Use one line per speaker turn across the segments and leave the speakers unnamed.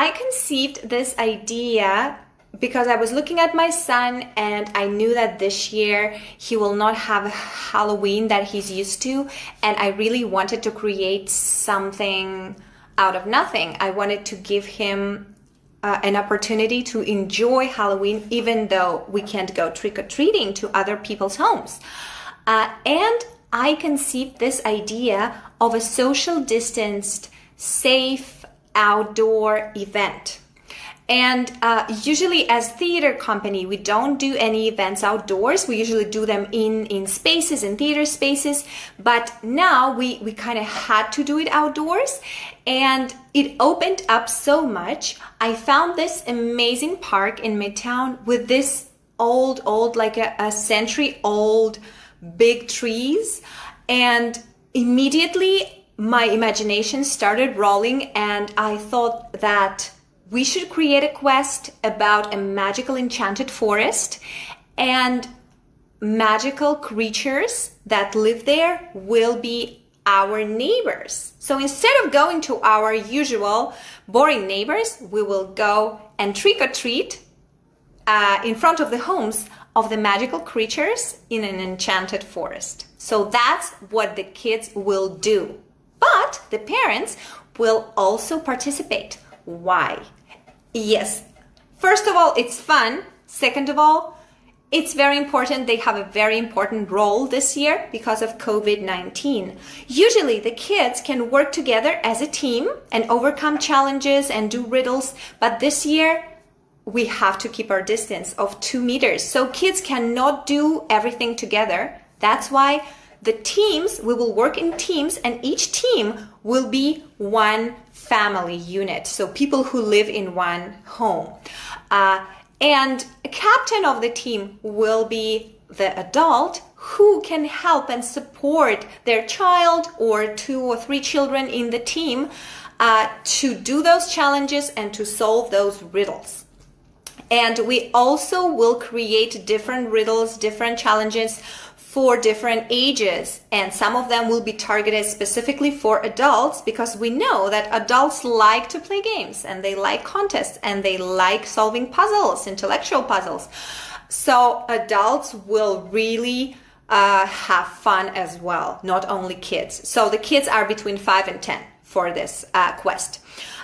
I conceived this idea because I was looking at my son and I knew that this year he will not have a Halloween that he's used to, and I really wanted to create something out of nothing. I wanted to give him an opportunity to enjoy Halloween even though we can't go trick-or-treating to other people's homes. And I conceived this idea of a social distanced, safe outdoor event. And usually as theater company, we don't do any events outdoors. We usually do them in spaces, in theater spaces. But now we kind of had to do it outdoors. And it opened up so much. I found this amazing park in Midtown with this old, like a century old big trees. And immediately my imagination started rolling, and I thought that we should create a quest about a magical enchanted forest, and magical creatures that live there will be our neighbors. So instead of going to our usual boring neighbors, we will go and trick or treat in front of the homes of the magical creatures in an enchanted forest. So that's what the kids will do. But the parents will also participate. Why? Yes, first of all, it's fun. Second of all, it's very important. They have a very important role this year because of COVID-19. Usually the kids can work together as a team and overcome challenges and do riddles. But this year we have to keep our distance of 2 meters. So kids cannot do everything together. That's why the teams, we will work in teams, and each team will be one family unit. So people who live in one home. And a captain of the team will be the adult who can help and support their child or 2 or 3 children in the team to do those challenges and to solve those riddles. And we also will create different riddles, different challenges for different ages, and some of them will be targeted specifically for adults because we know that adults like to play games and they like contests and they like solving puzzles, intellectual puzzles. So adults will really have fun as well, not only kids. So the kids are between 5 and 10 for this quest.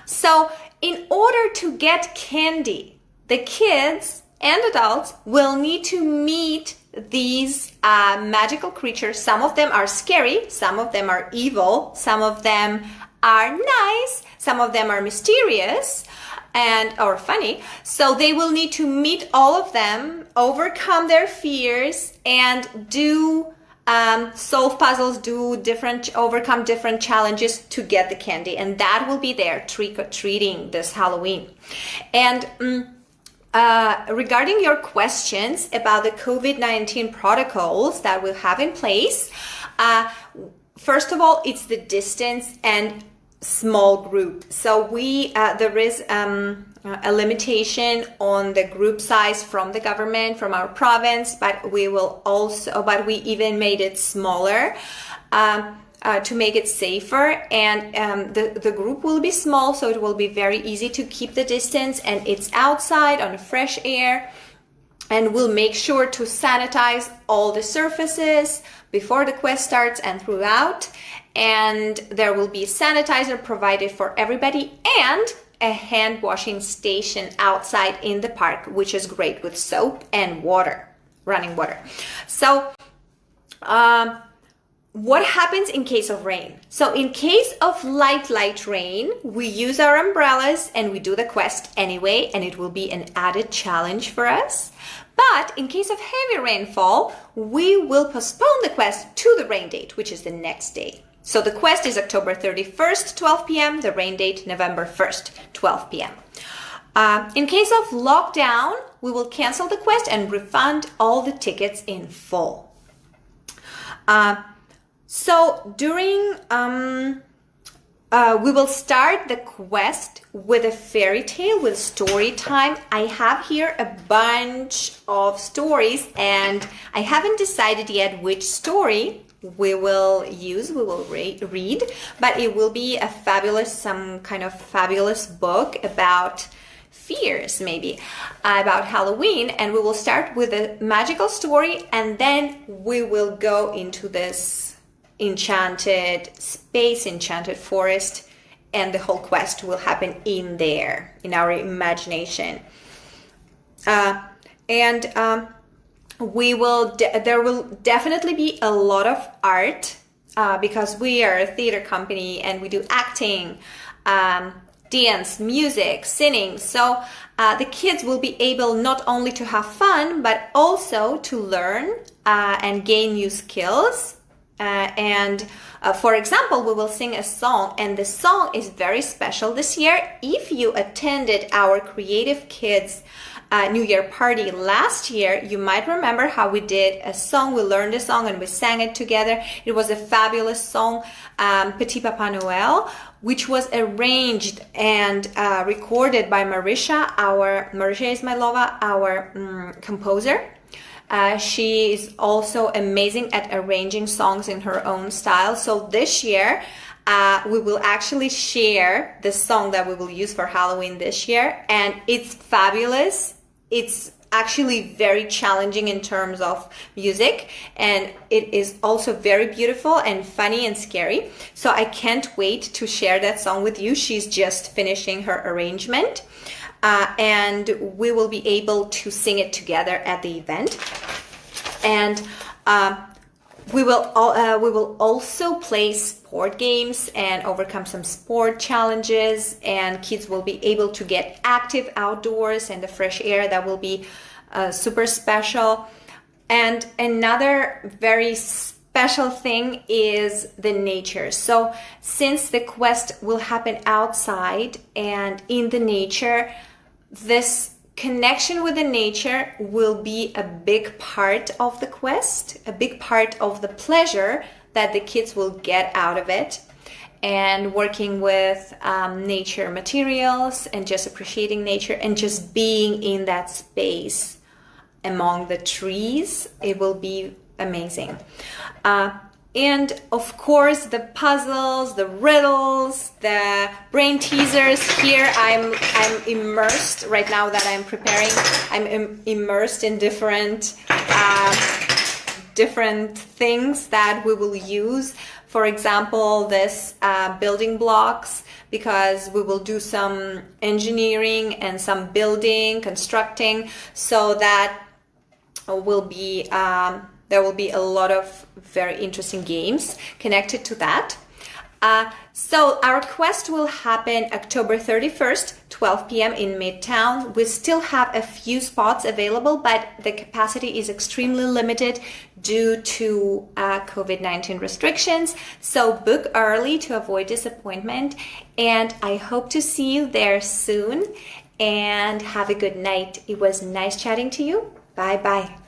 So in order to get candy, the kids and adults will need to meet these magical creatures. Some of them are scary, some of them are evil, some of them are nice, some of them are mysterious or funny. So they will need to meet all of them, overcome their fears, and do solve puzzles, overcome different challenges to get the candy. And that will be their trick-or-treating this Halloween. And regarding your questions about the COVID-19 protocols that we'll have in place, first of all, it's the distance and small group. So there is a limitation on the group size from the government, from our province, but we even made it smaller to make it safer, and the group will be small, so it will be very easy to keep the distance, and it's outside on fresh air, and we'll make sure to sanitize all the surfaces before the quest starts and throughout, and there will be sanitizer provided for everybody and a hand washing station outside in the park, which is great, with soap and water, running water. So what happens in case of rain? So in case of light rain, we use our umbrellas and we do the quest anyway, and it will be an added challenge for us. But in case of heavy rainfall, we will postpone the quest to the rain date, which is the next day. So the quest is October 31st, 12 p.m., the rain date November 1st, 12 p.m. In case of lockdown, we will cancel the quest and refund all the tickets in full. So during, we will start the quest with a fairy tale, with story time. I have here a bunch of stories and I haven't decided yet which story we will read, but it will be some kind of fabulous book about fears, maybe about Halloween. And we will start with a magical story, and then we will go into this enchanted space, enchanted forest, and the whole quest will happen in there, in our imagination. There will definitely be a lot of art, because we are a theater company and we do acting, dance, music, singing. So the kids will be able not only to have fun, but also to learn and gain new skills. For example, we will sing a song, and the song is very special this year. If you attended our Creative Kids New Year party last year, you might remember how we did a song. We learned a song and we sang it together. It was a fabulous song, Petit Papa Noel, which was arranged and recorded by Marisha Ismailova, our composer. She is also amazing at arranging songs in her own style. So this year, we will actually share the song that we will use for Halloween this year, and it's fabulous. It's actually very challenging in terms of music, and it is also very beautiful and funny and scary. So I can't wait to share that song with you. She's just finishing her arrangement. And we will be able to sing it together at the event. And we will also play sport games and overcome some sport challenges, and kids will be able to get active outdoors and the fresh air. That will be super special. And another very special thing is the nature. So since the quest will happen outside and in the nature, this connection with the nature will be a big part of the quest, a big part of the pleasure that the kids will get out of it. And working with nature materials and just appreciating nature and just being in that space among the trees, it will be amazing. And of course, the puzzles, the riddles, the brain teasers. Here I'm immersed right now that I'm preparing. I'm immersed in different things that we will use. For example, this building blocks, because we will do some engineering and some building, constructing, so that will be there will be a lot of very interesting games connected to that. So our quest will happen October 31st, 12 p.m. in Midtown. We still have a few spots available, but the capacity is extremely limited due to COVID-19 restrictions. So book early to avoid disappointment. And I hope to see you there soon. And have a good night. It was nice chatting to you. Bye-bye.